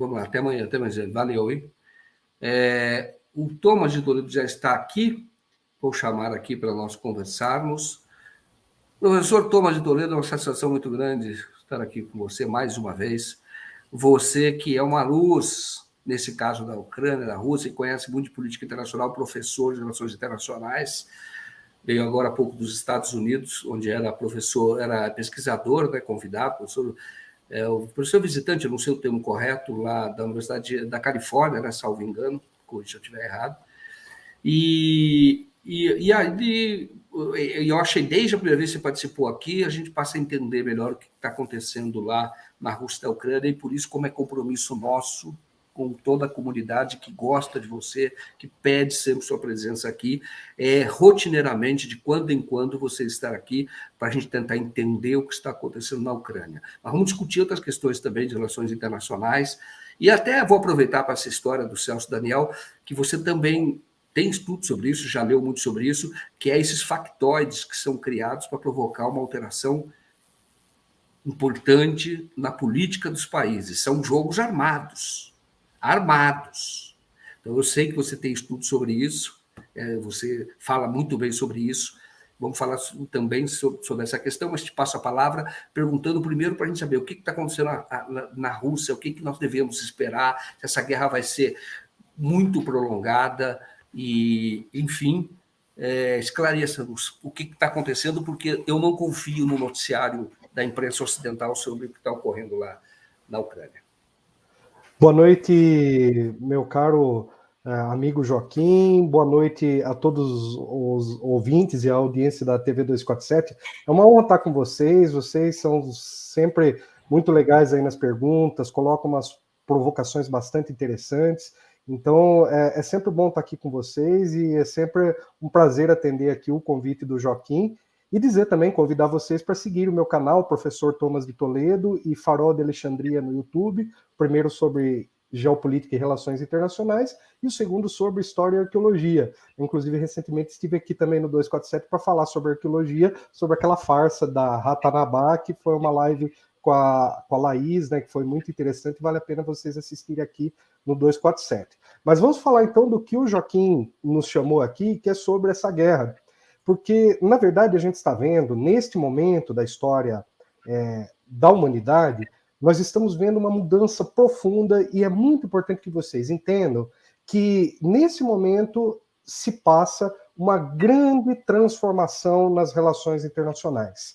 Vamos lá, até amanhã, valeu, hein? O Thomas de Toledo já está aqui, vou chamar aqui para nós conversarmos. Professor Thomas de Toledo, é uma satisfação muito grande estar aqui com você mais uma vez. Você que é uma luz, nesse caso da Ucrânia, da Rússia, e conhece muito de política internacional, professor de relações internacionais, veio agora há pouco dos Estados Unidos, onde era professor, era pesquisador, né, convidado, o professor visitante, eu não sei o termo correto, lá da Universidade da Califórnia, né, salvo engano, se eu estiver errado. E aí, eu achei, desde a primeira vez que você participou aqui, a gente passa a entender melhor o que está acontecendo lá na Rússia e da Ucrânia, e por isso como é compromisso nosso com toda a comunidade que gosta de você, que pede sempre sua presença aqui, rotineiramente, de quando em quando, você estar aqui, para a gente tentar entender o que está acontecendo na Ucrânia. Mas vamos discutir outras questões também de relações internacionais, e até vou aproveitar para essa história do Celso Daniel, que você também tem estudo sobre isso, já leu muito sobre isso, que é esses factoides que são criados para provocar uma alteração importante na política dos países. São jogos armados. Então, eu sei que você tem estudo sobre isso, você fala muito bem sobre isso. Vamos falar também sobre essa questão, mas te passo a palavra perguntando primeiro para a gente saber o que está acontecendo na Rússia, o que nós devemos esperar, se essa guerra vai ser muito prolongada, e, enfim, esclareça-nos o que está acontecendo, porque eu não confio no noticiário da imprensa ocidental sobre o que está ocorrendo lá na Ucrânia. Boa noite, meu caro amigo Joaquim, boa noite a todos os ouvintes e a audiência da TV 247. É uma honra estar com vocês são sempre muito legais aí nas perguntas, colocam umas provocações bastante interessantes. Então, é sempre bom estar aqui com vocês e é sempre um prazer atender aqui o convite do Joaquim e dizer também, convidar vocês para seguir o meu canal, Professor Thomas de Toledo e Farol de Alexandria no YouTube, o primeiro sobre geopolítica e relações internacionais e o segundo sobre história e arqueologia. Inclusive, recentemente estive aqui também no 247 para falar sobre arqueologia, sobre aquela farsa da Ratanabá, que foi uma live com a Laís, né, que foi muito interessante, vale a pena vocês assistirem aqui no 247. Mas vamos falar então do que o Joaquim nos chamou aqui, que é sobre essa guerra. Porque, na verdade, a gente está vendo, neste momento da história da humanidade, nós estamos vendo uma mudança profunda e é muito importante que vocês entendam que, nesse momento, se passa uma grande transformação nas relações internacionais.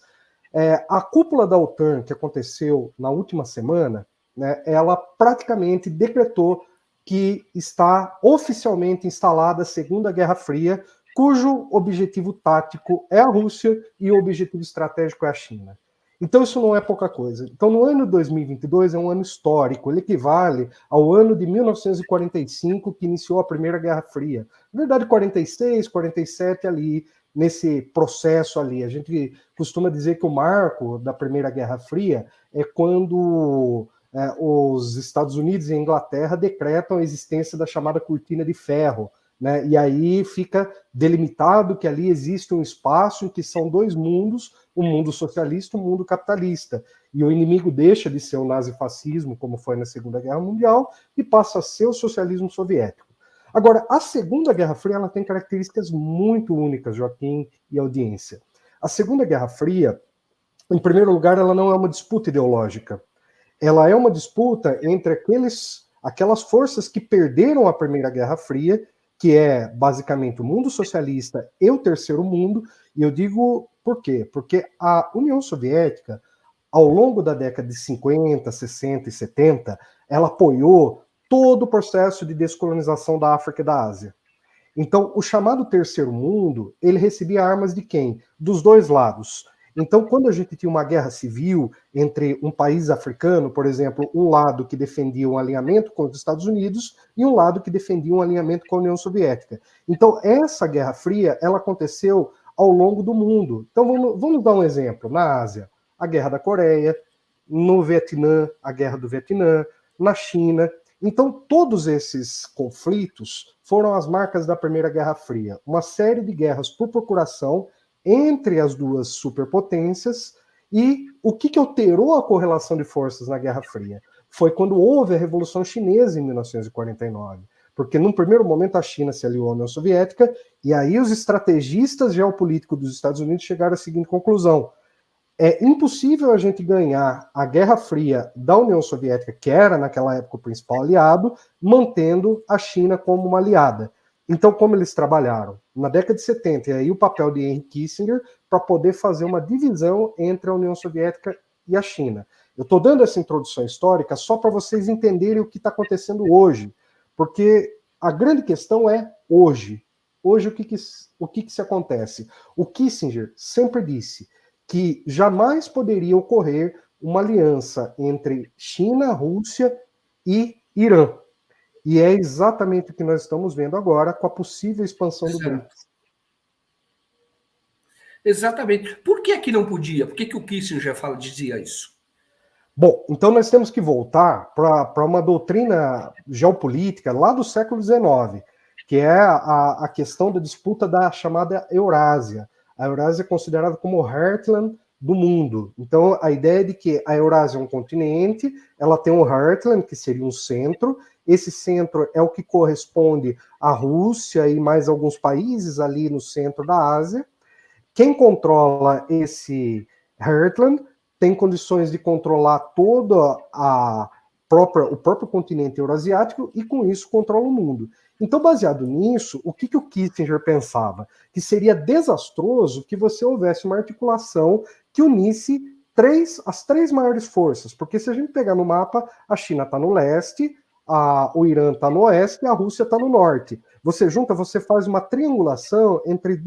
A cúpula da OTAN, que aconteceu na última semana, né, ela praticamente decretou que está oficialmente instalada a Segunda Guerra Fria, cujo objetivo tático é a Rússia e o objetivo estratégico é a China. Então isso não é pouca coisa. Então no ano 2022 é um ano histórico, ele equivale ao ano de 1945, que iniciou a Primeira Guerra Fria. Na verdade, 46, 47 ali, nesse processo ali. A gente costuma dizer que o marco da Primeira Guerra Fria é quando os Estados Unidos e a Inglaterra decretam a existência da chamada Cortina de Ferro, né? E aí fica delimitado que ali existe um espaço em que são dois mundos, o mundo socialista e o mundo capitalista. E o inimigo deixa de ser o nazifascismo, como foi na Segunda Guerra Mundial, e passa a ser o socialismo soviético. Agora, a Segunda Guerra Fria ela tem características muito únicas, Joaquim e audiência. A Segunda Guerra Fria, em primeiro lugar, ela não é uma disputa ideológica. Ela é uma disputa entre aquelas forças que perderam a Primeira Guerra Fria, que é basicamente o mundo socialista e o terceiro mundo, e eu digo por quê? Porque a União Soviética, ao longo da década de 50, 60 e 70, ela apoiou todo o processo de descolonização da África e da Ásia. Então, o chamado terceiro mundo, ele recebia armas de quem? Dos dois lados. Então, quando a gente tinha uma guerra civil entre um país africano, por exemplo, um lado que defendia um alinhamento com os Estados Unidos e um lado que defendia um alinhamento com a União Soviética. Então, essa Guerra Fria, ela aconteceu ao longo do mundo. Então, vamos dar um exemplo. Na Ásia, a Guerra da Coreia, no Vietnã, a Guerra do Vietnã, na China. Então, todos esses conflitos foram as marcas da Primeira Guerra Fria. Uma série de guerras por procuração entre as duas superpotências. E o que alterou a correlação de forças na Guerra Fria? foi quando houve a Revolução Chinesa em 1949. Porque, num primeiro momento, a China se aliou à União Soviética, e aí os estrategistas geopolíticos dos Estados Unidos chegaram à seguinte conclusão: é impossível a gente ganhar a Guerra Fria da União Soviética, que era naquela época o principal aliado, mantendo a China como uma aliada. Então, como eles trabalharam na década de 70, e aí o papel de Henry Kissinger para poder fazer uma divisão entre a União Soviética e a China. Eu estou dando essa introdução histórica só para vocês entenderem o que está acontecendo hoje, porque a grande questão é hoje. Hoje, o que se acontece? O Kissinger sempre disse que jamais poderia ocorrer uma aliança entre China, Rússia e Irã. E é exatamente o que nós estamos vendo agora com a possível expansão do BRICS. Exatamente. Por que não podia? Por que o Kissinger dizia isso? Bom, então nós temos que voltar para uma doutrina geopolítica lá do século XIX, que é a questão da disputa da chamada Eurásia. A Eurásia é considerada como o heartland do mundo. Então, a ideia é de que a Eurásia é um continente, ela tem um heartland, que seria um centro. Esse centro é o que corresponde à Rússia e mais alguns países ali no centro da Ásia. Quem controla esse heartland tem condições de controlar todo o próprio continente eurasiático e, com isso, controla o mundo. Então, baseado nisso, o que o Kissinger pensava? Que seria desastroso que você houvesse uma articulação que unisse as três maiores forças, porque se a gente pegar no mapa, a China está no leste, o Irã está no oeste e a Rússia está no norte. Você faz uma triangulação entre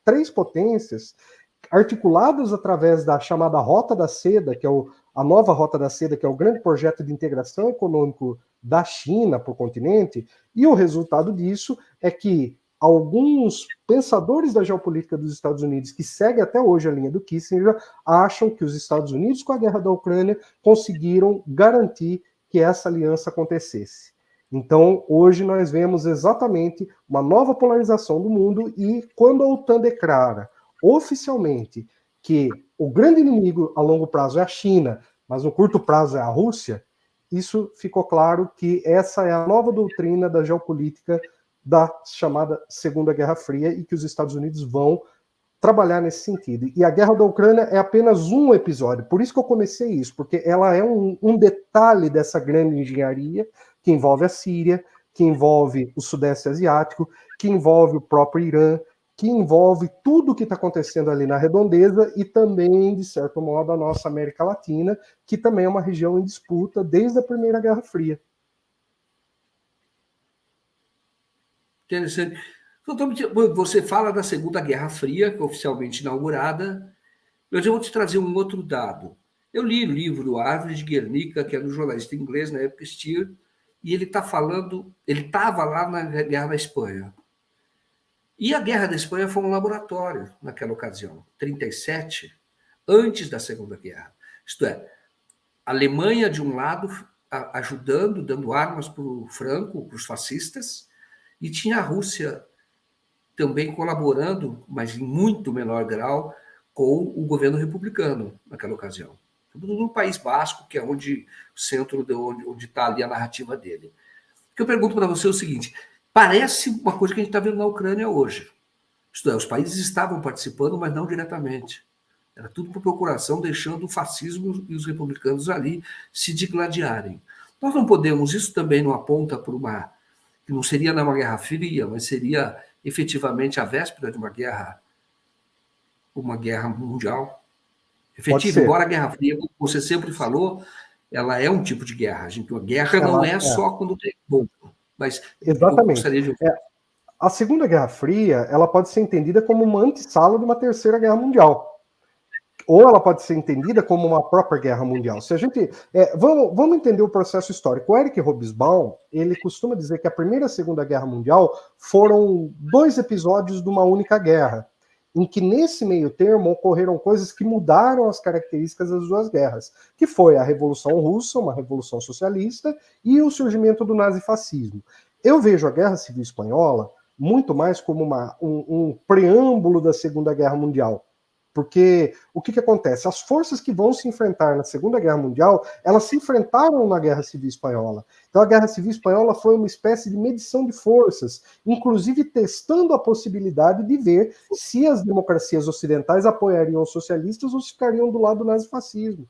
três potências articuladas através da chamada Rota da Seda, que é a nova Rota da Seda, que é o grande projeto de integração econômico da China para o continente, e o resultado disso é que alguns pensadores da geopolítica dos Estados Unidos, que seguem até hoje a linha do Kissinger, acham que os Estados Unidos, com a guerra da Ucrânia, conseguiram garantir que essa aliança acontecesse. Então, hoje nós vemos exatamente uma nova polarização do mundo, e quando a OTAN declara oficialmente que o grande inimigo a longo prazo é a China, mas no curto prazo é a Rússia, isso ficou claro que essa é a nova doutrina da geopolítica da chamada Segunda Guerra Fria, e que os Estados Unidos vão trabalhar nesse sentido. E a guerra da Ucrânia é apenas um episódio, por isso que eu comecei isso, porque ela é um detalhe dessa grande engenharia que envolve a Síria, que envolve o Sudeste Asiático, que envolve o próprio Irã, que envolve tudo o que está acontecendo ali na redondeza, e também, de certo modo, a nossa América Latina, que também é uma região em disputa desde a Primeira Guerra Fria. Interessante. Você fala da Segunda Guerra Fria, que é oficialmente inaugurada, mas eu vou te trazer um outro dado. Eu li o livro Árvore de Guernica, que é do jornalista inglês, na época, Steer, e ele estava lá na Guerra da Espanha. E a Guerra da Espanha foi um laboratório naquela ocasião, 37, antes da Segunda Guerra. Isto é, a Alemanha, de um lado, ajudando, dando armas para o Franco, para os fascistas, e tinha a Rússia também colaborando, mas em muito menor grau, com o governo republicano naquela ocasião. Tudo no País Basco, que é o centro onde está ali a narrativa dele. O que eu pergunto para você é o seguinte: parece uma coisa que a gente está vendo na Ucrânia hoje. Isto é, os países estavam participando, mas não diretamente. Era tudo por procuração, deixando o fascismo e os republicanos ali se digladiarem. Nós não podemos, isso também não aponta para que não seria uma guerra fria, mas seria efetivamente a véspera de uma guerra mundial. Efetiva, embora a Guerra Fria, como você sempre falou, ela é um tipo de guerra. A guerra não é só quando tem bomba. Mas exatamente. A Segunda Guerra Fria, ela pode ser entendida como uma antessala de uma Terceira Guerra Mundial. Ou ela pode ser entendida como uma própria guerra mundial. Se a gente vamos entender o processo histórico. O Eric Hobsbawm, ele costuma dizer que a Primeira e a Segunda Guerra Mundial foram 2 episódios de uma única guerra, em que nesse meio termo ocorreram coisas que mudaram as características das duas guerras, que foi a Revolução Russa, uma revolução socialista, e o surgimento do nazifascismo. Eu vejo a Guerra Civil Espanhola muito mais como um preâmbulo da Segunda Guerra Mundial. Porque o que acontece? As forças que vão se enfrentar na Segunda Guerra Mundial, elas se enfrentaram na Guerra Civil Espanhola. Então a Guerra Civil Espanhola foi uma espécie de medição de forças, inclusive testando a possibilidade de ver se as democracias ocidentais apoiariam os socialistas ou se ficariam do lado do nazifascismo.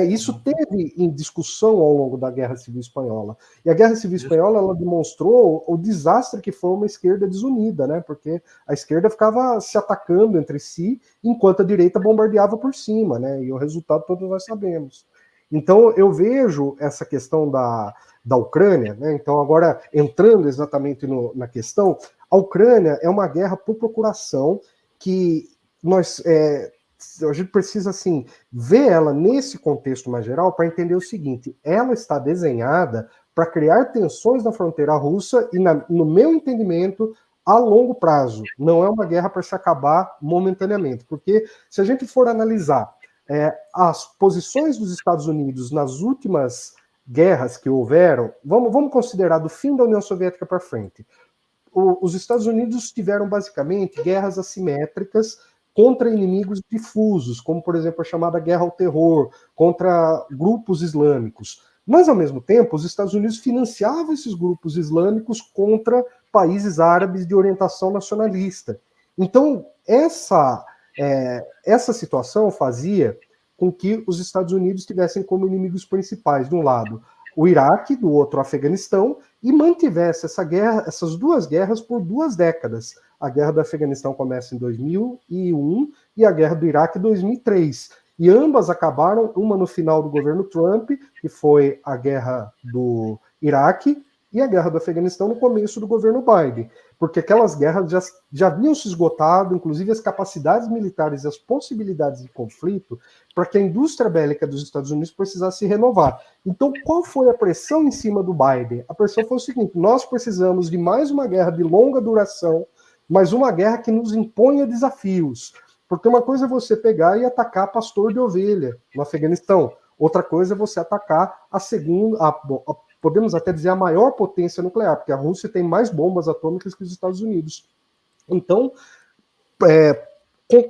Isso teve em discussão ao longo da Guerra Civil Espanhola. E a Guerra Civil Espanhola, ela demonstrou o desastre que foi uma esquerda desunida, né? Porque a esquerda ficava se atacando entre si, enquanto a direita bombardeava por cima, né? E o resultado todos nós sabemos. Então, eu vejo essa questão da Ucrânia, né? Então, agora, entrando exatamente na questão, a Ucrânia é uma guerra por procuração que a gente precisa, assim, ver ela nesse contexto mais geral para entender o seguinte: ela está desenhada para criar tensões na fronteira russa e, no meu entendimento, a longo prazo. Não é uma guerra para se acabar momentaneamente, porque se a gente for analisar as posições dos Estados Unidos nas últimas guerras que houveram, vamos considerar do fim da União Soviética para frente. Os Estados Unidos tiveram basicamente guerras assimétricas contra inimigos difusos, como, por exemplo, a chamada Guerra ao Terror, contra grupos islâmicos. Mas, ao mesmo tempo, os Estados Unidos financiavam esses grupos islâmicos contra países árabes de orientação nacionalista. Então, essa situação fazia com que os Estados Unidos tivessem como inimigos principais, de um lado, o Iraque, do outro, o Afeganistão, e mantivesse essas duas guerras por 2 décadas. A guerra do Afeganistão começa em 2001 e a guerra do Iraque em 2003. E ambas acabaram, uma no final do governo Trump, que foi a guerra do Iraque, e a guerra do Afeganistão no começo do governo Biden. Porque aquelas guerras já haviam se esgotado, inclusive as capacidades militares e as possibilidades de conflito, para que a indústria bélica dos Estados Unidos precisasse se renovar. Então, qual foi a pressão em cima do Biden? A pressão foi o seguinte: nós precisamos de mais uma guerra de longa duração, mas uma guerra que nos imponha desafios. Porque uma coisa é você pegar e atacar pastor de ovelha no Afeganistão. Outra coisa é você atacar podemos até dizer, a maior potência nuclear, porque a Rússia tem mais bombas atômicas que os Estados Unidos. Então,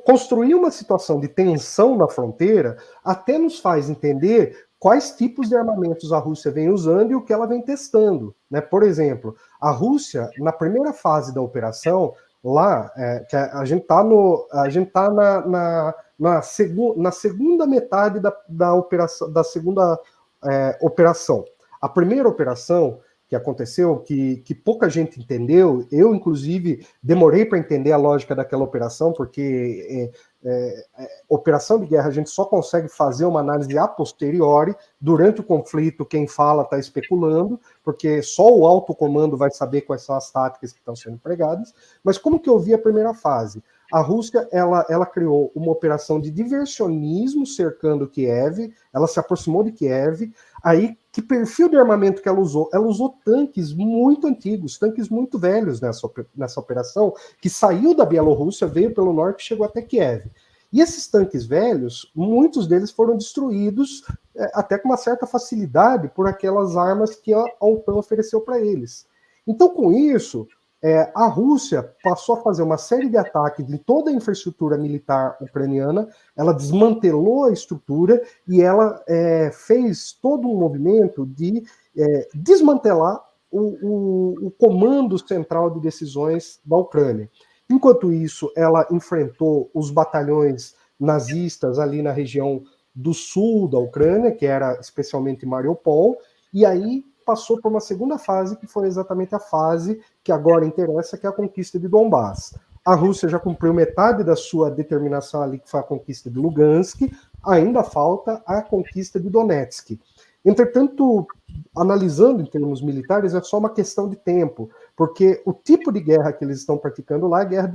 construir uma situação de tensão na fronteira até nos faz entender quais tipos de armamentos a Rússia vem usando e o que ela vem testando. Né? Por exemplo, a Rússia, na primeira fase da operação, lá, que a gente está na segunda metade da operação, da segunda operação. A primeira operação que aconteceu, que pouca gente entendeu, eu, inclusive, demorei para entender a lógica daquela operação, porque operação de guerra a gente só consegue fazer uma análise a posteriori. Durante o conflito, quem fala está especulando, porque só o alto comando vai saber quais são as táticas que estão sendo empregadas. Mas como que eu vi a primeira fase? A Rússia, ela criou uma operação de diversionismo cercando Kiev, ela se aproximou de Kiev. Aí, que perfil de armamento que ela usou? Ela usou tanques muito antigos, tanques muito velhos nessa operação, que saiu da Bielorrússia, veio pelo norte e chegou até Kiev. E esses tanques velhos, muitos deles foram destruídos até com uma certa facilidade por aquelas armas que a OTAN ofereceu para eles. Então, com isso, a Rússia passou a fazer uma série de ataques em toda a infraestrutura militar ucraniana, ela desmantelou a estrutura e ela fez todo um movimento de desmantelar o comando central de decisões da Ucrânia. Enquanto isso, ela enfrentou os batalhões nazistas ali na região do sul da Ucrânia, que era especialmente Mariupol, e aí passou por uma segunda fase, que foi exatamente a fase que agora interessa, que é a conquista de Donbás. A Rússia já cumpriu metade da sua determinação ali, que foi a conquista de Lugansk, ainda falta a conquista de Donetsk. Entretanto, analisando em termos militares, é só uma questão de tempo, porque o tipo de guerra que eles estão praticando lá é guerra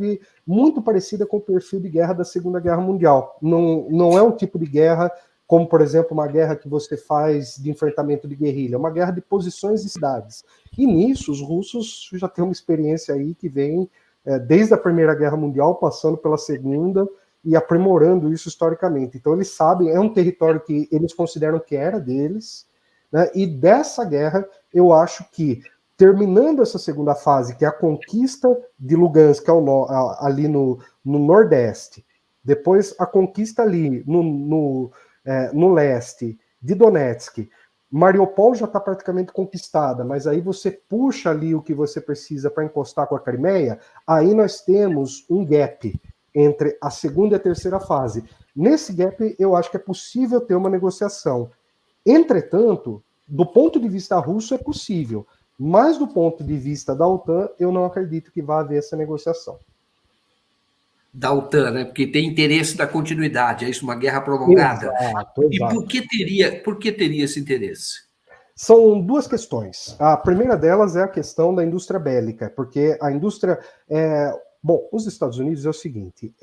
muito parecida com o perfil de guerra da Segunda Guerra Mundial. Não é um tipo de guerra como, por exemplo, uma guerra que você faz de enfrentamento de guerrilha, é uma guerra de posições de cidades. E nisso, os russos já têm uma experiência aí que vem desde a Primeira Guerra Mundial, passando pela Segunda, e aprimorando isso historicamente. Então, eles sabem, é um território que eles consideram que era deles, né? E dessa guerra, eu acho que, terminando essa segunda fase, que é a conquista de Lugansk, ali no Nordeste, Depois, a conquista ali no leste de Donetsk. Mariupol já está praticamente conquistada, mas aí você puxa ali o que você precisa para encostar com a Crimeia, aí nós temos um gap entre a segunda e a terceira fase. Nesse gap, eu acho que é possível ter uma negociação. Entretanto, do ponto de vista russo, é possível, mas do ponto de vista da OTAN, eu não acredito que vá haver essa negociação. Da OTAN, né? Porque tem interesse da continuidade, é isso, uma guerra prolongada. Exato, E exato. por que teria esse interesse? São duas questões. A primeira delas é a questão da indústria bélica, porque a indústria. Bom, os Estados Unidos é o seguinte: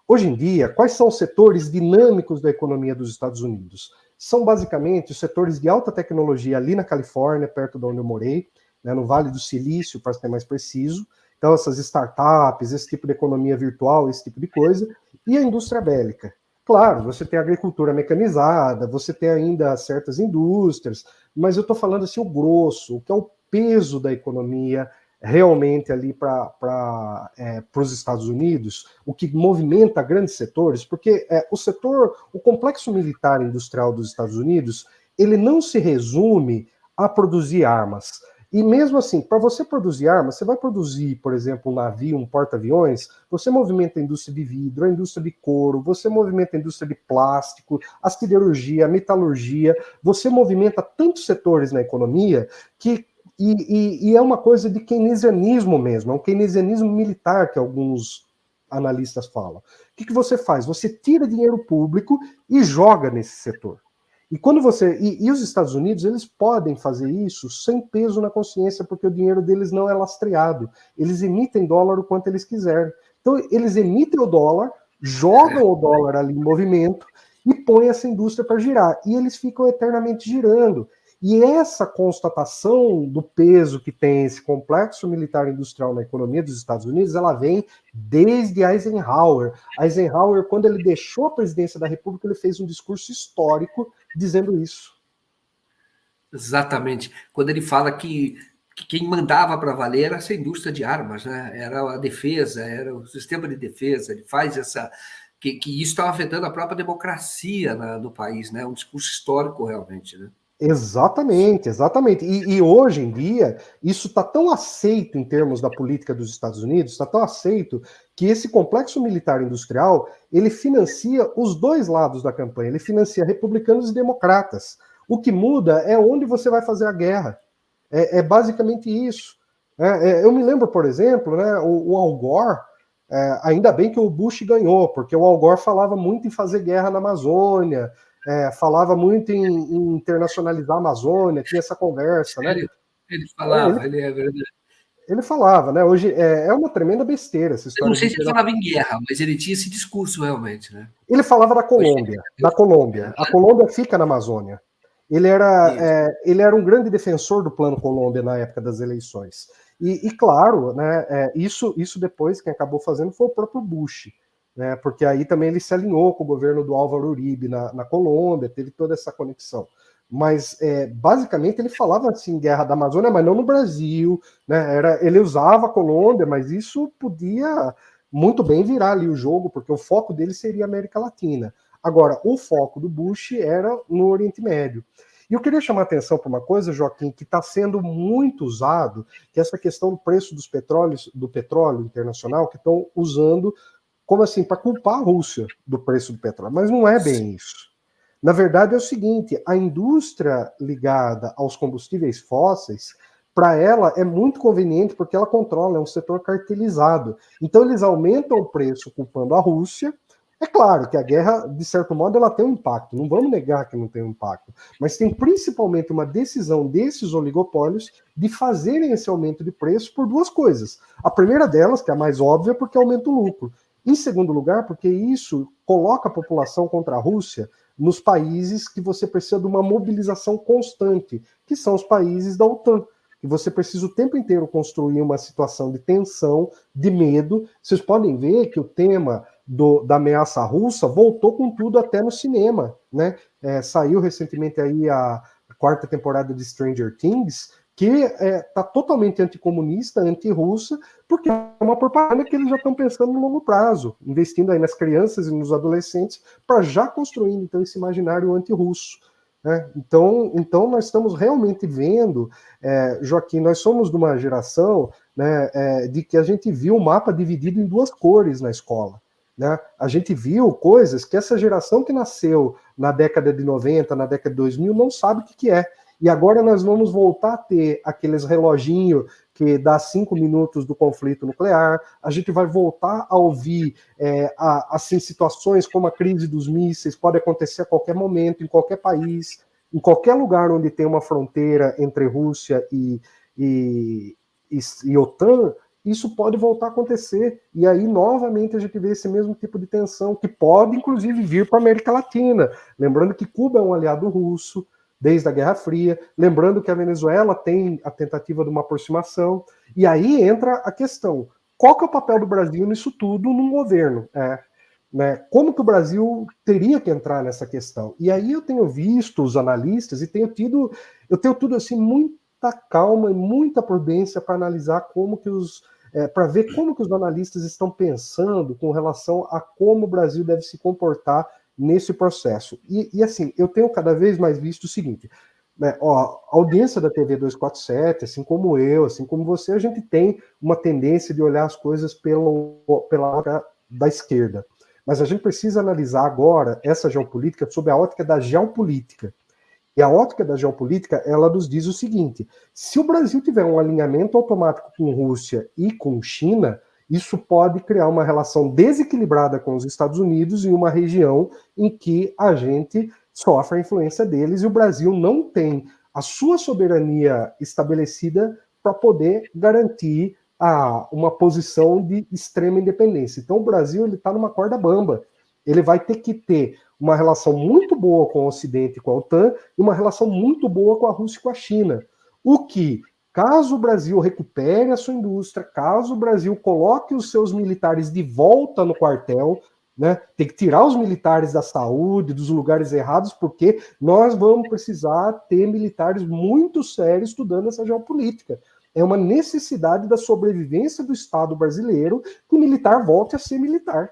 hoje em dia, quais são os setores dinâmicos da economia dos Estados Unidos? São basicamente os setores de alta tecnologia ali na Califórnia, perto de onde eu morei, né, no Vale do Silício, para ser mais preciso. Então, essas startups, esse tipo de economia virtual, esse tipo de coisa, e a indústria bélica. Claro, você tem a agricultura mecanizada, você tem ainda certas indústrias, mas eu estou falando assim o grosso, o que é o peso da economia realmente ali para os Estados Unidos, o que movimenta grandes setores, porque o complexo militar industrial dos Estados Unidos, ele não se resume a produzir armas. E mesmo assim, para você produzir armas, você vai produzir, por exemplo, um navio, um porta-aviões, você movimenta a indústria de vidro, a indústria de couro, você movimenta a indústria de plástico, a siderurgia, a metalurgia, você movimenta tantos setores na economia que e é uma coisa de keynesianismo mesmo, é um keynesianismo militar que alguns analistas falam. O que você faz? Você tira dinheiro público e joga nesse setor. E quando e os Estados Unidos, eles podem fazer isso sem peso na consciência, porque o dinheiro deles não é lastreado. Eles emitem dólar o quanto eles quiserem. Então, eles emitem o dólar, jogam o dólar ali em movimento e põem essa indústria para girar. E eles ficam eternamente girando. E essa constatação do peso que tem esse complexo militar industrial na economia dos Estados Unidos, ela vem desde Eisenhower. Eisenhower, quando ele deixou a presidência da República, ele fez um discurso histórico dizendo isso. Exatamente. Quando ele fala que quem mandava para valer era essa indústria de armas, né? Era a defesa, era o sistema de defesa. Ele faz que isso estava afetando a própria democracia no país, né? Um discurso histórico realmente, né? Exatamente, exatamente. E hoje em dia, isso está tão aceito em termos da política dos Estados Unidos, está tão aceito que esse complexo militar industrial, ele financia os dois lados da campanha, ele financia republicanos e democratas. O que muda é onde você vai fazer a guerra. É basicamente isso. Eu me lembro, por exemplo, né, o Al Gore, ainda bem que o Bush ganhou, porque o Al Gore falava muito em fazer guerra na Amazônia, falava muito em internacionalizar a Amazônia, tinha essa conversa, né? Ele falava, ele é verdade. Ele falava, né? Hoje é uma tremenda besteira essa história. Eu não sei se ele falava em guerra, mas ele tinha esse discurso realmente, né? Ele falava da Colômbia, A Colômbia fica na Amazônia. Ele era um grande defensor do Plano Colômbia na época das eleições. E claro, né, isso depois quem acabou fazendo foi o próprio Bush, né, porque aí também ele se alinhou com o governo do Álvaro Uribe na Colômbia, teve toda essa conexão. Mas basicamente ele falava assim, guerra da Amazônia, mas não no Brasil, né, ele usava a Colômbia, mas isso podia muito bem virar ali o jogo, porque o foco dele seria a América Latina. Agora, o foco do Bush era no Oriente Médio. E eu queria chamar a atenção para uma coisa, Joaquim, que está sendo muito usado, que é essa questão do preço do petróleo internacional, que estão usando como assim, para culpar a Rússia do preço do petróleo. Mas não é bem isso. Na verdade, é o seguinte: a indústria ligada aos combustíveis fósseis, para ela é muito conveniente porque ela controla, é um setor cartelizado. Então, eles aumentam o preço culpando a Rússia. É claro que a guerra, de certo modo, ela tem um impacto, não vamos negar que não tem um impacto, mas tem principalmente uma decisão desses oligopólios de fazerem esse aumento de preço por duas coisas. A primeira delas, que é a mais óbvia, porque aumenta o lucro. Em segundo lugar, porque isso coloca a população contra a Rússia nos países que você precisa de uma mobilização constante, que são os países da OTAN, que você precisa o tempo inteiro construir uma situação de tensão, de medo. Vocês podem ver que o tema da ameaça russa voltou com tudo até no cinema, né? Saiu recentemente aí a quarta temporada de Stranger Things, que está totalmente anticomunista, anti-russa, porque é uma propaganda que eles já estão pensando no longo prazo, investindo aí nas crianças e nos adolescentes, para já construindo então esse imaginário anti-russo. Né? Então nós estamos realmente vendo, Joaquim, nós somos de uma geração, né, de que a gente viu o mapa dividido em duas cores na escola. Né? A gente viu coisas que essa geração que nasceu na década de 90, na década de 2000, não sabe o que é. E agora nós vamos voltar a ter aqueles reloginhos que dá 5 minutos do conflito nuclear, a gente vai voltar a ouvir assim, situações como a crise dos mísseis, pode acontecer a qualquer momento, em qualquer país, em qualquer lugar onde tem uma fronteira entre Rússia e OTAN, isso pode voltar a acontecer. E aí, novamente, a gente vê esse mesmo tipo de tensão, que pode, inclusive, vir para a América Latina. Lembrando que Cuba é um aliado russo, desde a Guerra Fria, lembrando que a Venezuela tem a tentativa de uma aproximação, e aí entra a questão, qual que é o papel do Brasil nisso tudo num governo? Né? Como que o Brasil teria que entrar nessa questão? E aí eu tenho visto os analistas e tenho tido assim, muita calma e muita prudência para analisar como que para ver como que os analistas estão pensando com relação a como o Brasil deve se comportar nesse processo. E assim, eu tenho cada vez mais visto o seguinte, né, a audiência da TV 247, assim como eu, assim como você, a gente tem uma tendência de olhar as coisas pela ótica da esquerda. Mas a gente precisa analisar agora essa geopolítica sob a ótica da geopolítica. E a ótica da geopolítica, ela nos diz o seguinte, se o Brasil tiver um alinhamento automático com Rússia e com China, isso pode criar uma relação desequilibrada com os Estados Unidos em uma região em que a gente sofre a influência deles e o Brasil não tem a sua soberania estabelecida para poder garantir uma posição de extrema independência. Então o Brasil está numa corda bamba. Ele vai ter que ter uma relação muito boa com o Ocidente e com a OTAN e uma relação muito boa com a Rússia e com a China. O que, caso o Brasil recupere a sua indústria, caso o Brasil coloque os seus militares de volta no quartel, né, tem que tirar os militares da saúde, dos lugares errados, porque nós vamos precisar ter militares muito sérios estudando essa geopolítica. É uma necessidade da sobrevivência do Estado brasileiro que o militar volte a ser militar.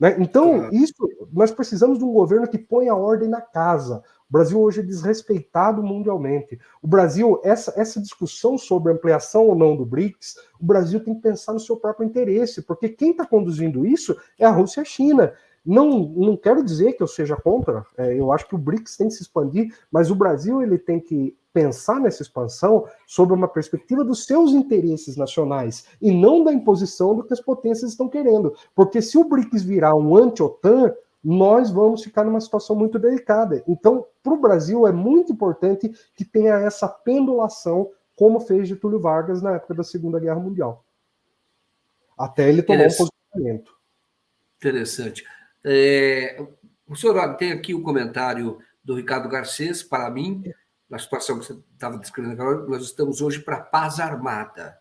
Né? Então, isso, nós precisamos de um governo que ponha a ordem na casa. O Brasil hoje é desrespeitado mundialmente. O Brasil, essa discussão sobre ampliação ou não do BRICS, o Brasil tem que pensar no seu próprio interesse, porque quem está conduzindo isso é a Rússia e a China. Não quero dizer que eu seja contra, eu acho que o BRICS tem que se expandir, mas o Brasil ele tem que pensar nessa expansão sob uma perspectiva dos seus interesses nacionais e não da imposição do que as potências estão querendo. Porque se o BRICS virar um anti-OTAN, nós vamos ficar numa situação muito delicada. Então, para o Brasil é muito importante que tenha essa pendulação, como fez Getúlio Vargas na época da Segunda Guerra Mundial. Até ele tomar um posicionamento. Interessante. O senhor tem aqui o comentário do Ricardo Garcês, para mim, na situação que você estava descrevendo agora, nós estamos hoje para a paz armada.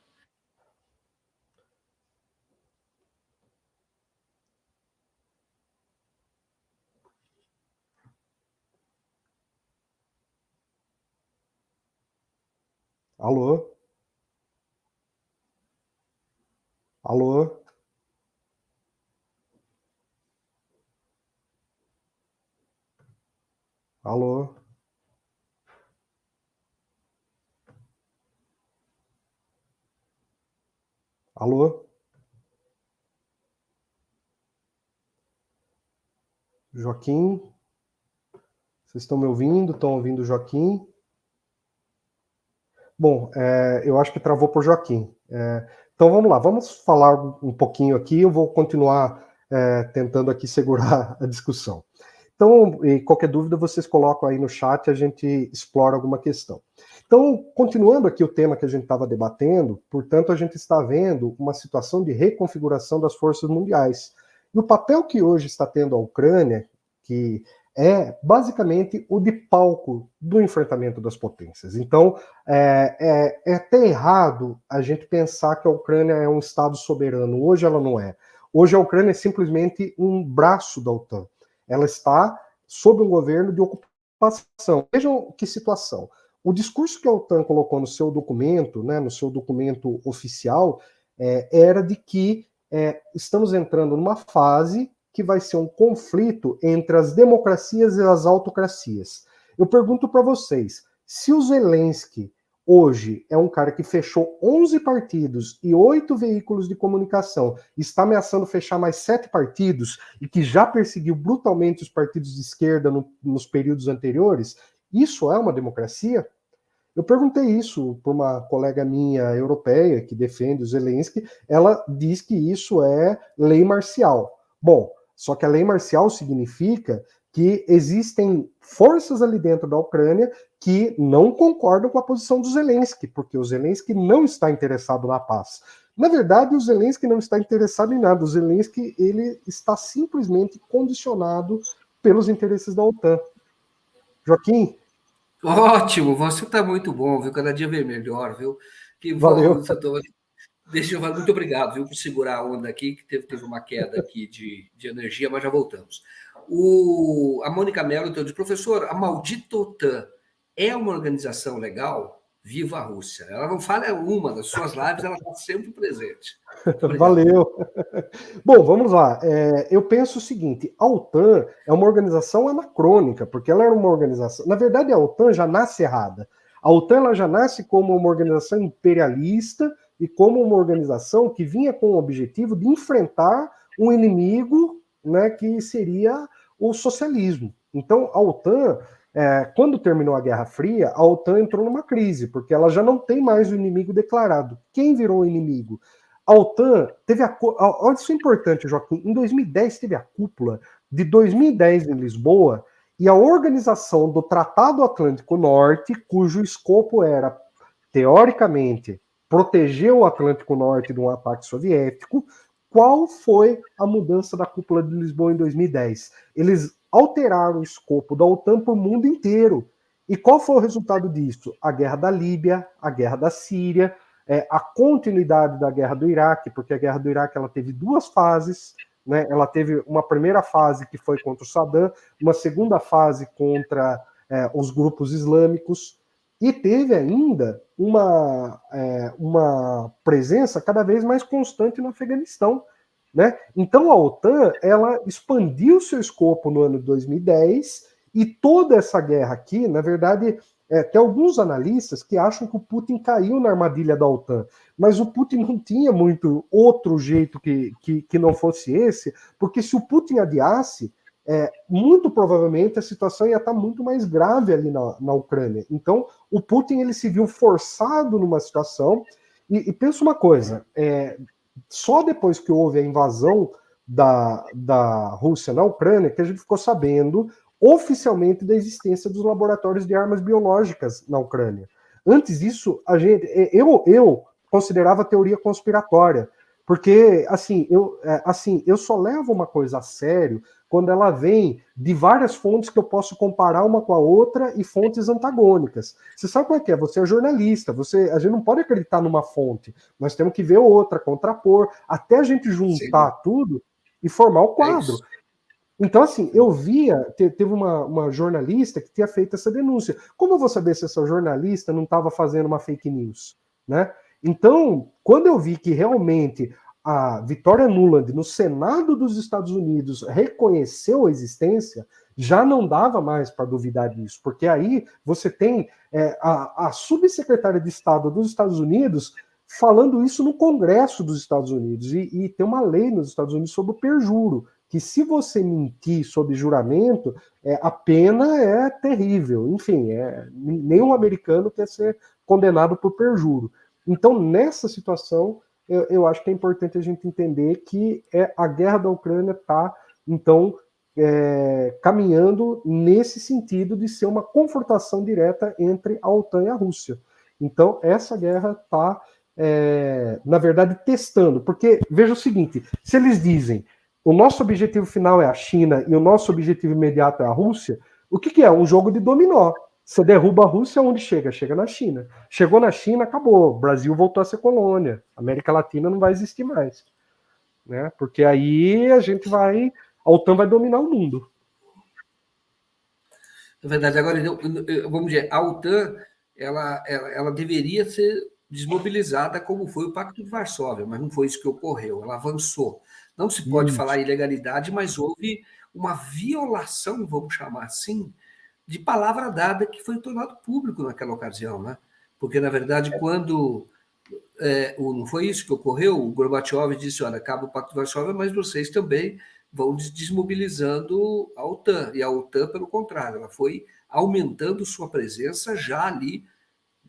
Alô? Alô? Alô? Alô? Joaquim? Vocês estão me ouvindo? Estão ouvindo o Joaquim? Bom, eu acho que travou por Joaquim. Então vamos lá, vamos falar um pouquinho aqui, eu vou continuar tentando aqui segurar a discussão. Então, qualquer dúvida, vocês colocam aí no chat, a gente explora alguma questão. Então, continuando aqui o tema que a gente estava debatendo, portanto, a gente está vendo uma situação de reconfiguração das forças mundiais. E o papel que hoje está tendo a Ucrânia, que é basicamente o de palco do enfrentamento das potências. Então, é até errado a gente pensar que a Ucrânia é um Estado soberano. Hoje ela não é. Hoje a Ucrânia é simplesmente um braço da OTAN. Ela está sob um governo de ocupação. Vejam que situação. o discurso que a OTAN colocou no seu documento, né, no seu documento oficial, era de que estamos entrando numa fase que vai ser um conflito entre as democracias e as autocracias. Eu pergunto para vocês, se o Zelensky hoje é um cara que fechou 11 partidos e 8 veículos de comunicação, está ameaçando fechar mais 7 partidos e que já perseguiu brutalmente os partidos de esquerda nos períodos anteriores, isso é uma democracia? Eu perguntei isso para uma colega minha europeia que defende o Zelensky, ela diz que isso é lei marcial. Bom, só que a lei marcial significa que existem forças ali dentro da Ucrânia que não concordam com a posição do Zelensky, porque o Zelensky não está interessado na paz. Na verdade, o Zelensky não está interessado em nada. O Zelensky ele está simplesmente condicionado pelos interesses da OTAN. Joaquim? Ótimo, você está muito bom, viu? Cada dia vem melhor, viu? Que bom, Valeu. deixa eu falar, muito obrigado, viu, por segurar a onda aqui, que teve uma queda aqui de energia, mas já voltamos. A Mônica Mello então, diz, professor, a maldita OTAN é uma organização legal? Viva a Rússia! Ela não fala uma das suas lives, ela está sempre presente. Valeu. Bom, vamos lá. Eu penso o seguinte: a OTAN é uma organização anacrônica, porque ela era uma organização. Na verdade, a OTAN já nasce errada. A OTAN ela já nasce como uma organização imperialista e como uma organização que vinha com o objetivo de enfrentar um inimigo, né, que seria o socialismo. Então, a OTAN, quando terminou a Guerra Fria, a OTAN entrou numa crise, porque ela já não tem mais o inimigo declarado. Quem virou o inimigo? A OTAN teve olha, isso é importante, Joaquim. Em 2010 teve a cúpula de 2010 em Lisboa e a organização do Tratado Atlântico Norte, cujo escopo era, teoricamente, proteger o Atlântico Norte de um ataque soviético. Qual foi a mudança da cúpula de Lisboa em 2010? Eles alteraram o escopo da OTAN para o mundo inteiro. E qual foi o resultado disso? A guerra da Líbia, a guerra da Síria, a continuidade da guerra do Iraque, porque a guerra do Iraque ela teve duas fases, né? Ela teve uma primeira fase que foi contra o Saddam, uma segunda fase contra os grupos islâmicos, e teve ainda uma presença cada vez mais constante no Afeganistão, né? Então a OTAN ela expandiu seu escopo no ano de 2010 e toda essa guerra aqui, na verdade, tem alguns analistas que acham que o Putin caiu na armadilha da OTAN, mas o Putin não tinha muito outro jeito que não fosse esse, porque se o Putin adiasse, muito provavelmente a situação ia estar muito mais grave ali na Ucrânia. Então, o Putin ele se viu forçado numa situação, e pensa uma coisa, só depois que houve a invasão da Rússia na Ucrânia que a gente ficou sabendo oficialmente da existência dos laboratórios de armas biológicas na Ucrânia. Antes disso, eu considerava teoria conspiratória, porque assim eu só levo uma coisa a sério quando ela vem de várias fontes que eu posso comparar uma com a outra e fontes antagônicas. Você sabe como é que é? Você é jornalista, a gente não pode acreditar numa fonte, nós temos que ver outra, contrapor, até a gente juntar tudo e formar o quadro. Então, assim, eu via, teve uma jornalista que tinha feito essa denúncia. Como eu vou saber se essa jornalista não estava fazendo uma fake news, né? Então, quando eu vi que realmente a Victoria Nuland, no Senado dos Estados Unidos, reconheceu a existência, já não dava mais para duvidar disso, porque aí você tem a subsecretária de Estado dos Estados Unidos falando isso no Congresso dos Estados Unidos, e tem uma lei nos Estados Unidos sobre o perjuro, que se você mentir sob juramento, a pena é terrível. Enfim, nenhum americano quer ser condenado por perjuro. Então, nessa situação, eu acho que é importante a gente entender que a guerra da Ucrânia está, então, caminhando nesse sentido de ser uma confrontação direta entre a OTAN e a Rússia. Então, essa guerra está, na verdade, testando. Porque, veja o seguinte, se eles dizem o nosso objetivo final é a China e o nosso objetivo imediato é a Rússia, o que é? Um jogo de dominó. Você derruba a Rússia, onde chega? Chega na China. Chegou na China, acabou. O Brasil voltou a ser colônia. A América Latina não vai existir mais. Né? Porque aí a OTAN vai dominar o mundo. É verdade. Agora, vamos dizer, a OTAN ela deveria ser desmobilizada, como foi o Pacto de Varsóvia, mas não foi isso que ocorreu, ela avançou. Não se pode falar em ilegalidade, mas houve uma violação, vamos chamar assim, de palavra dada que foi tornado público naquela ocasião, né? Porque, na verdade, quando não foi isso que ocorreu, o Gorbachev disse, olha, acaba o Pacto de Varsóvia, mas vocês também vão desmobilizando a OTAN. E a OTAN, pelo contrário, ela foi aumentando sua presença já ali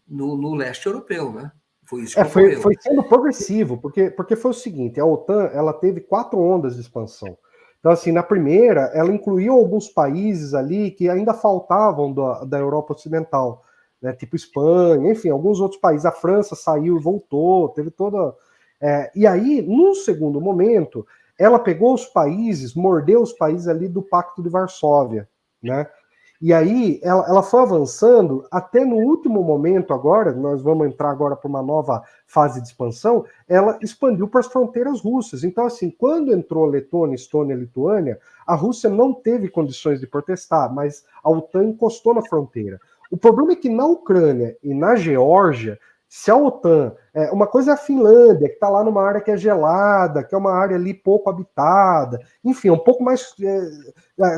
no leste europeu, né? Foi isso que ocorreu. Foi sendo progressivo, porque foi o seguinte, a OTAN ela teve 4 ondas de expansão. Então, assim, na primeira, ela incluiu alguns países ali que ainda faltavam da Europa Ocidental, né, tipo Espanha, enfim, alguns outros países. A França saiu e voltou, teve toda... e aí, num segundo momento, ela pegou os países, mordeu os países ali do Pacto de Varsóvia, né? E aí ela foi avançando até no último momento agora, nós vamos entrar agora para uma nova fase de expansão, ela expandiu para as fronteiras russas. Então, assim, quando entrou Letônia, Estônia e Lituânia, a Rússia não teve condições de protestar, mas a OTAN encostou na fronteira. O problema é que na Ucrânia e na Geórgia, se a OTAN... uma coisa é a Finlândia, que está lá numa área que é gelada, que é uma área ali pouco habitada, enfim, um pouco mais...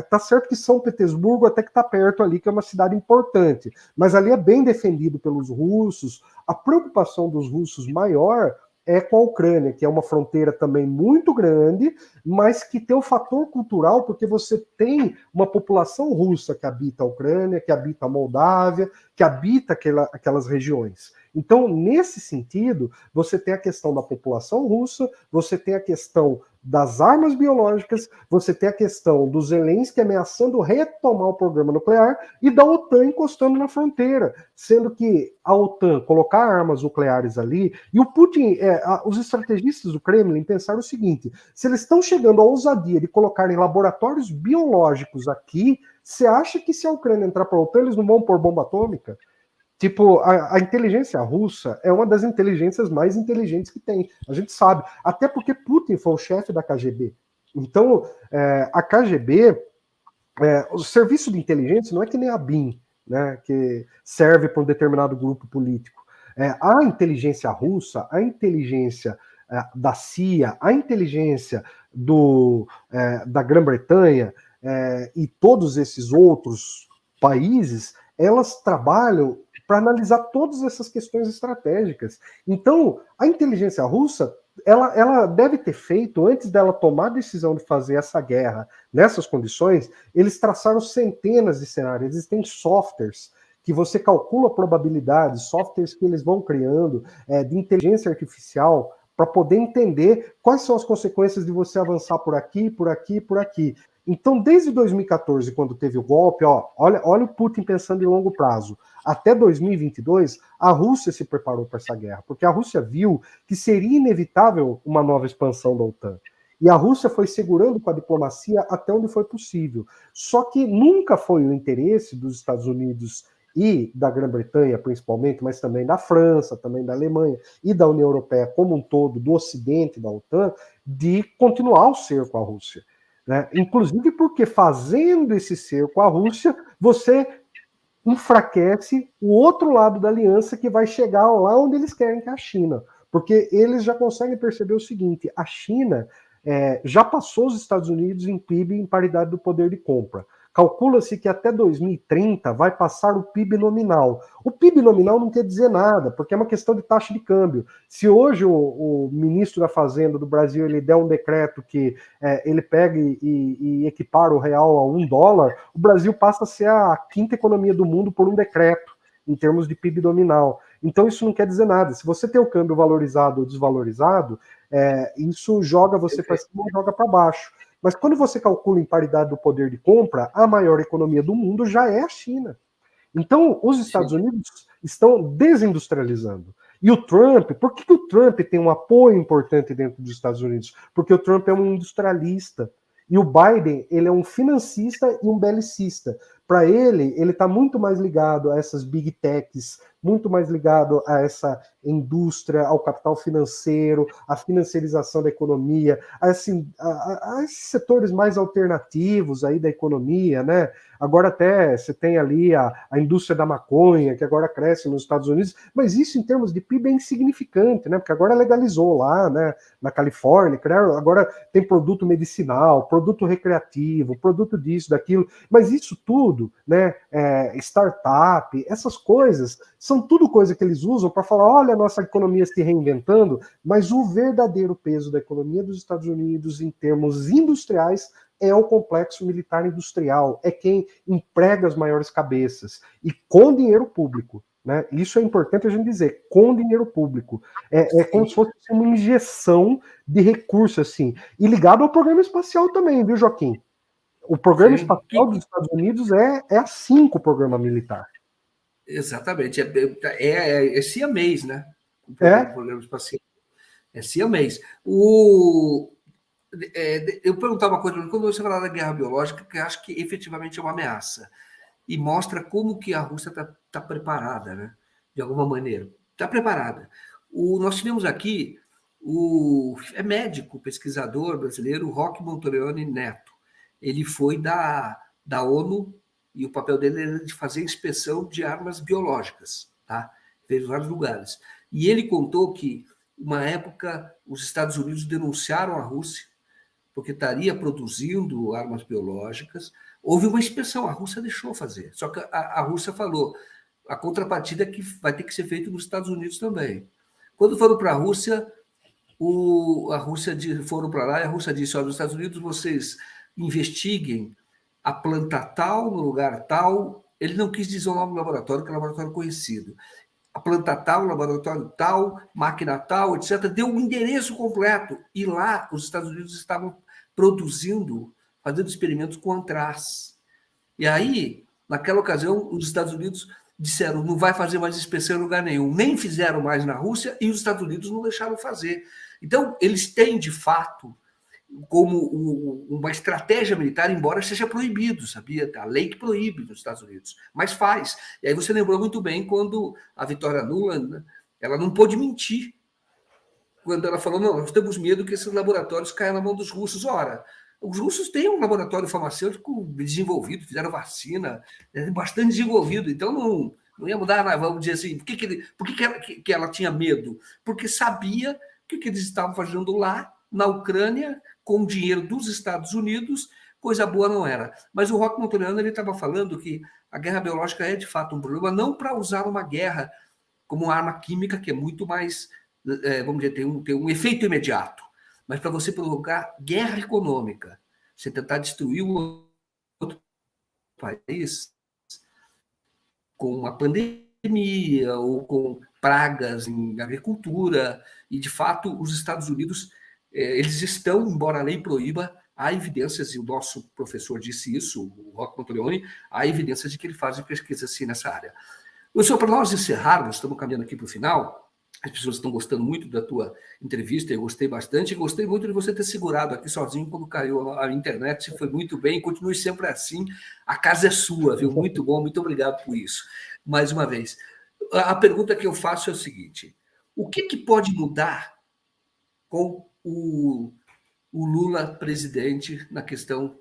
tá certo que São Petersburgo até que está perto ali, que é uma cidade importante, mas ali é bem defendido pelos russos. A preocupação dos russos maior é com a Ucrânia, que é uma fronteira também muito grande, mas que tem um fator cultural, porque você tem uma população russa que habita a Ucrânia, que habita a Moldávia, que habita aquelas regiões. Então, nesse sentido, você tem a questão da população russa, você tem a questão das armas biológicas, você tem a questão do Zelensky ameaçando retomar o programa nuclear e da OTAN encostando na fronteira, sendo que a OTAN colocar armas nucleares ali, e o Putin, os estrategistas do Kremlin pensaram o seguinte, se eles estão chegando à ousadia de colocarem laboratórios biológicos aqui, você acha que se a Ucrânia entrar para a OTAN, eles não vão pôr bomba atômica? Tipo, a inteligência russa é uma das inteligências mais inteligentes que tem. A gente sabe. Até porque Putin foi o chefe da KGB. Então, a KGB, o serviço de inteligência não é que nem a BIM, né, que serve para um determinado grupo político. A inteligência russa, a inteligência da CIA, a inteligência da Grã-Bretanha e todos esses outros países, elas trabalham para analisar todas essas questões estratégicas. Então, a inteligência russa, ela deve ter feito, antes dela tomar a decisão de fazer essa guerra nessas condições, eles traçaram centenas de cenários. Existem softwares que você calcula probabilidades, softwares que eles vão criando de inteligência artificial para poder entender quais são as consequências de você avançar por aqui, por aqui, por aqui. Então, desde 2014, quando teve o golpe, olha o Putin pensando em longo prazo. Até 2022, a Rússia se preparou para essa guerra, porque a Rússia viu que seria inevitável uma nova expansão da OTAN. E a Rússia foi segurando com a diplomacia até onde foi possível. Só que nunca foi o interesse dos Estados Unidos e da Grã-Bretanha, principalmente, mas também da França, também da Alemanha e da União Europeia como um todo, do Ocidente, da OTAN, de continuar o cerco à Rússia. Né? Inclusive porque fazendo esse cerco à Rússia, você enfraquece o outro lado da aliança que vai chegar lá onde eles querem, que é a China. Porque eles já conseguem perceber o seguinte, a China já passou os Estados Unidos em PIB em paridade do poder de compra. Calcula-se que até 2030 vai passar o PIB nominal. O PIB nominal não quer dizer nada, porque é uma questão de taxa de câmbio. Se hoje o ministro da Fazenda do Brasil ele der um decreto que ele pega e equipara o real a $1, o Brasil passa a ser a 5ª economia do mundo por um decreto, em termos de PIB nominal. Então isso não quer dizer nada. Se você tem o câmbio valorizado ou desvalorizado, isso joga você para cima ou joga para baixo. Mas quando você calcula em paridade do poder de compra, a maior economia do mundo já é a China. Então, os Estados Unidos estão desindustrializando. E o Trump, por que o Trump tem um apoio importante dentro dos Estados Unidos? Porque o Trump é um industrialista. E o Biden, ele é um financista e um belicista. Para ele está muito mais ligado a essas big techs muito mais ligado a essa indústria, ao capital financeiro, à financiarização da economia, a esses setores mais alternativos aí da economia, né? Agora até você tem ali a indústria da maconha, que agora cresce nos Estados Unidos, mas isso em termos de PIB é insignificante, né? Porque agora legalizou lá, né? Na Califórnia, agora tem produto medicinal, produto recreativo, produto disso, daquilo, mas isso tudo, né? Startup, essas coisas, são tudo coisa que eles usam para falar, olha a nossa economia se reinventando, mas o verdadeiro peso da economia dos Estados Unidos em termos industriais é o complexo militar industrial, é quem emprega as maiores cabeças, e com dinheiro público. Né? Isso é importante a gente dizer, com dinheiro público. É como se fosse uma injeção de recursos, assim, e ligado ao programa espacial também, viu, Joaquim? O programa espacial dos Estados Unidos é assim com o programa militar. Exatamente, é siamês, né? O programa espacial. É siamês. Eu perguntava uma coisa, quando você fala da guerra biológica, que eu acho que efetivamente é uma ameaça, e mostra como que a Rússia está preparada, né? De alguma maneira. Está preparada. Nós tivemos aqui é médico, pesquisador brasileiro, Roque Montorioni Neto. Ele foi da ONU e o papel dele era de fazer inspeção de armas biológicas, tá? Fez em vários lugares. E ele contou que, uma época, os Estados Unidos denunciaram a Rússia porque estaria produzindo armas biológicas. Houve uma inspeção, a Rússia deixou fazer. Só que a Rússia falou, a contrapartida é que vai ter que ser feito nos Estados Unidos também. Quando foram para a Rússia, foram para lá e a Rússia disse, olha, nos Estados Unidos vocês investiguem a planta tal, no lugar tal. Ele não quis dizer o nome do laboratório, que é um laboratório conhecido. A planta tal, laboratório tal, máquina tal, etc. Deu um endereço completo. E lá os Estados Unidos estavam produzindo, fazendo experimentos com antraz. E aí, naquela ocasião, os Estados Unidos disseram, não vai fazer mais inspeção em lugar nenhum. Nem fizeram mais na Rússia e os Estados Unidos não deixaram fazer. Então, eles têm, de fato, como uma estratégia militar, embora seja proibido, sabia? A lei que proíbe nos Estados Unidos, mas faz. E aí você lembrou muito bem quando a Victoria Nuland, ela não pôde mentir, quando ela falou, não, nós temos medo que esses laboratórios caiam na mão dos russos. Ora, os russos têm um laboratório farmacêutico desenvolvido, fizeram vacina, bastante desenvolvido, então não ia mudar nada. Vamos dizer assim, por que ela tinha medo? Porque sabia que o que eles estavam fazendo lá, na Ucrânia, com o dinheiro dos Estados Unidos, coisa boa não era. Mas o Roque Montoriano estava falando que a guerra biológica é, de fato, um problema, não para usar uma guerra como arma química, que é muito mais, vamos dizer, tem um efeito imediato, mas para você provocar guerra econômica, você tentar destruir o outro país com uma pandemia ou com pragas em agricultura, e, de fato, os Estados Unidos, eles estão, embora a lei proíba, há evidências, e o nosso professor disse isso, o Roque Montorioni, há evidências de que ele faz pesquisa assim nessa área. Professor, para nós encerrarmos, estamos caminhando aqui para o final, as pessoas estão gostando muito da tua entrevista, eu gostei bastante, e gostei muito de você ter segurado aqui sozinho quando caiu a internet, você foi muito bem, continue sempre assim, a casa é sua, viu? Muito bom, muito obrigado por isso. Mais uma vez, a pergunta que eu faço é o seguinte, o que pode mudar com o Lula presidente na questão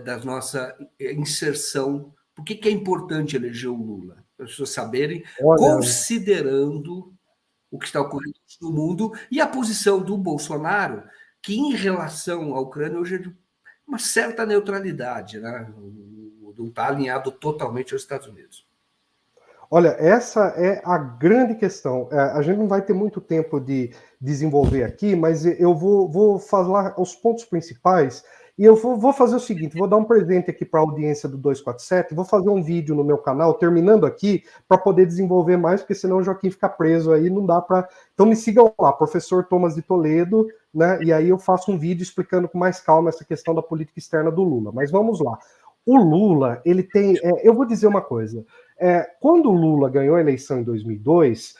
da nossa inserção? Por que é importante eleger o Lula? Para as pessoas saberem, considerando o que está ocorrendo no mundo e a posição do Bolsonaro, que em relação à Ucrânia hoje é de uma certa neutralidade, né? Não está alinhado totalmente aos Estados Unidos. Olha, essa é a grande questão. A gente não vai ter muito tempo de desenvolver aqui, mas eu vou falar os pontos principais. E eu vou fazer o seguinte, vou dar um presente aqui para a audiência do 247, vou fazer um vídeo no meu canal, terminando aqui, para poder desenvolver mais, porque senão o Joaquim fica preso aí, não dá para... Então me sigam lá, professor Thomas de Toledo, né? E aí eu faço um vídeo explicando com mais calma essa questão da política externa do Lula. Mas vamos lá. O Lula, ele tem... eu vou dizer uma coisa. Quando o Lula ganhou a eleição em 2002,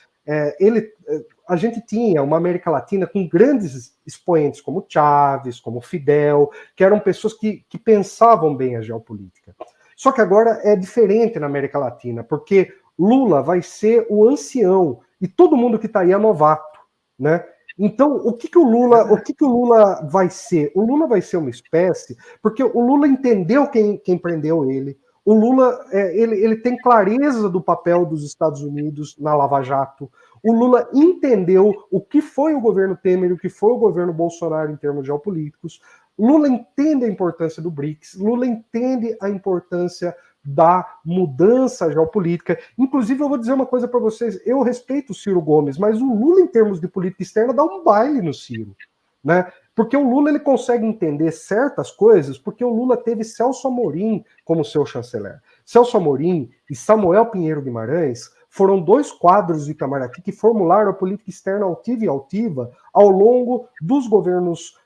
a gente tinha uma América Latina com grandes expoentes como Chávez, como Fidel, que eram pessoas que pensavam bem a geopolítica. Só que agora é diferente na América Latina, porque Lula vai ser o ancião e todo mundo que está aí é novato, né? Então, o que o Lula vai ser? O Lula vai ser uma espécie, porque o Lula entendeu quem prendeu ele. O Lula ele tem clareza do papel dos Estados Unidos na Lava Jato. O Lula entendeu o que foi o governo Temer e o que foi o governo Bolsonaro em termos geopolíticos. Lula entende a importância do BRICS. Lula entende a importância da mudança geopolítica. Inclusive, eu vou dizer uma coisa para vocês: eu respeito o Ciro Gomes, mas o Lula, em termos de política externa, dá um baile no Ciro, né? Porque o Lula ele consegue entender certas coisas, porque o Lula teve Celso Amorim como seu chanceler. Celso Amorim e Samuel Pinheiro Guimarães foram dois quadros de Itamaraty que formularam a política externa altiva e altiva ao longo dos governos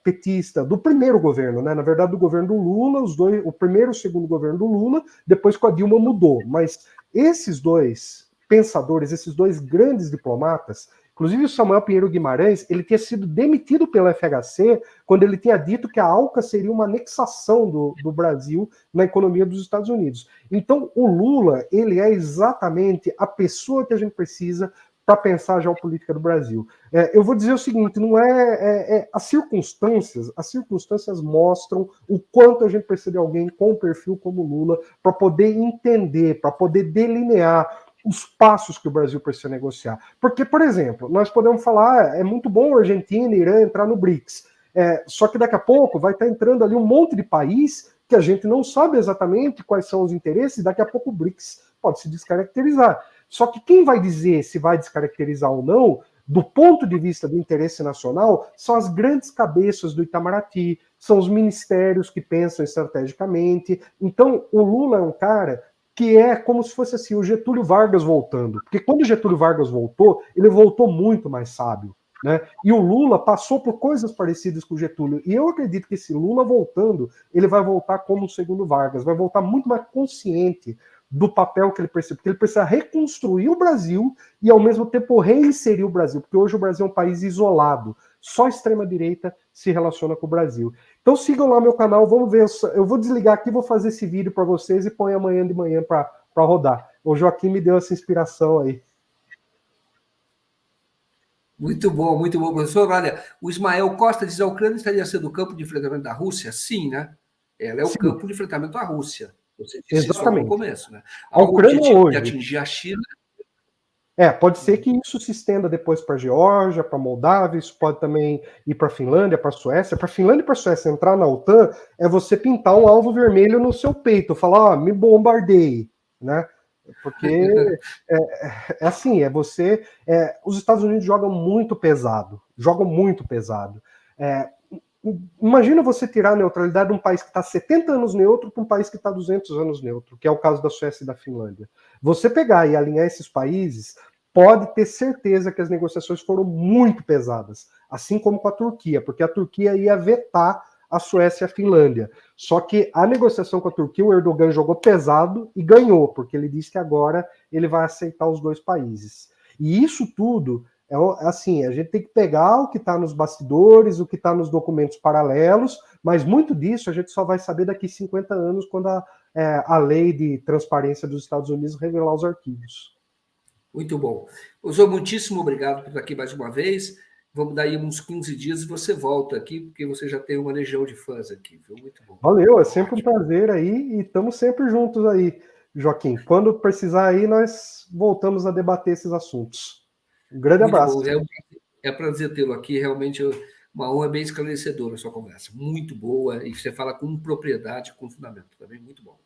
petista, do primeiro governo, né? Na verdade, do governo do Lula, o primeiro e o segundo governo do Lula, depois com a Dilma mudou. Mas esses dois pensadores, esses dois grandes diplomatas, inclusive o Samuel Pinheiro Guimarães, ele tinha sido demitido pela FHC quando ele tinha dito que a ALCA seria uma anexação do Brasil na economia dos Estados Unidos. Então, o Lula, ele é exatamente a pessoa que a gente precisa para pensar a geopolítica do Brasil. Eu vou dizer o seguinte: não as circunstâncias mostram o quanto a gente precisa de alguém com um perfil como Lula para poder entender, para poder delinear os passos que o Brasil precisa negociar. Porque, por exemplo, nós podemos falar, é muito bom a Argentina e Irã entrar no BRICS, só que daqui a pouco vai estar entrando ali um monte de país que a gente não sabe exatamente quais são os interesses, e daqui a pouco o BRICS pode se descaracterizar. Só que quem vai dizer se vai descaracterizar ou não, do ponto de vista do interesse nacional, são as grandes cabeças do Itamaraty, são os ministérios que pensam estrategicamente. Então, o Lula é um cara que é como se fosse assim, o Getúlio Vargas voltando. Porque quando o Getúlio Vargas voltou, ele voltou muito mais sábio, né? E o Lula passou por coisas parecidas com o Getúlio. E eu acredito que esse Lula voltando, ele vai voltar como o segundo Vargas, vai voltar muito mais consciente do papel que ele precisa, porque ele precisa reconstruir o Brasil e, ao mesmo tempo, reinserir o Brasil, porque hoje o Brasil é um país isolado, só a extrema-direita se relaciona com o Brasil. Então sigam lá meu canal, vamos ver, eu vou desligar aqui, vou fazer esse vídeo para vocês e põe amanhã de manhã para rodar. O Joaquim me deu essa inspiração aí. Muito bom, professor. Olha, o Ismael Costa diz: a Ucrânia estaria sendo o campo de enfrentamento da Rússia? Sim, né? Ela é o Sim, campo de enfrentamento da Rússia. Você disse isso logo no exatamente. começo, né? A Há o Ucrânia objetivo de hoje atingir a China. pode ser que isso se estenda depois para a Geórgia, para a Moldávia, isso pode também ir para a Finlândia, para a Suécia. Para a Finlândia e para a Suécia entrar na OTAN é você pintar um alvo vermelho no seu peito, falar, me bombardeie, né? Porque é assim, os Estados Unidos jogam muito pesado, imagina você tirar a neutralidade de um país que está 70 anos neutro para um país que está 200 anos neutro, que é o caso da Suécia e da Finlândia. Você pegar e alinhar esses países, pode ter certeza que as negociações foram muito pesadas, assim como com a Turquia, porque a Turquia ia vetar a Suécia e a Finlândia. Só que a negociação com a Turquia, o Erdogan jogou pesado e ganhou, porque ele disse que agora ele vai aceitar os dois países. E isso tudo assim, a gente tem que pegar o que está nos bastidores, o que está nos documentos paralelos, mas muito disso a gente só vai saber daqui 50 anos, quando a lei de transparência dos Estados Unidos revelar os arquivos. Muito bom. Professor, muitíssimo obrigado por estar aqui mais uma vez. Vamos dar aí uns 15 dias e você volta aqui, porque você já tem uma legião de fãs aqui, viu? Muito bom. Valeu, é sempre um prazer aí e estamos sempre juntos aí, Joaquim. Quando precisar aí, nós voltamos a debater esses assuntos. Um grande Muito abraço. bom. É um prazer tê-lo aqui. Realmente uma honra bem esclarecedora a sua conversa. Muito boa. E você fala com propriedade, com fundamento. Também muito bom.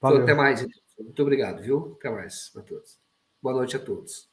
Valeu. Até mais. Então. Muito obrigado, viu? Até mais para todos. Boa noite a todos.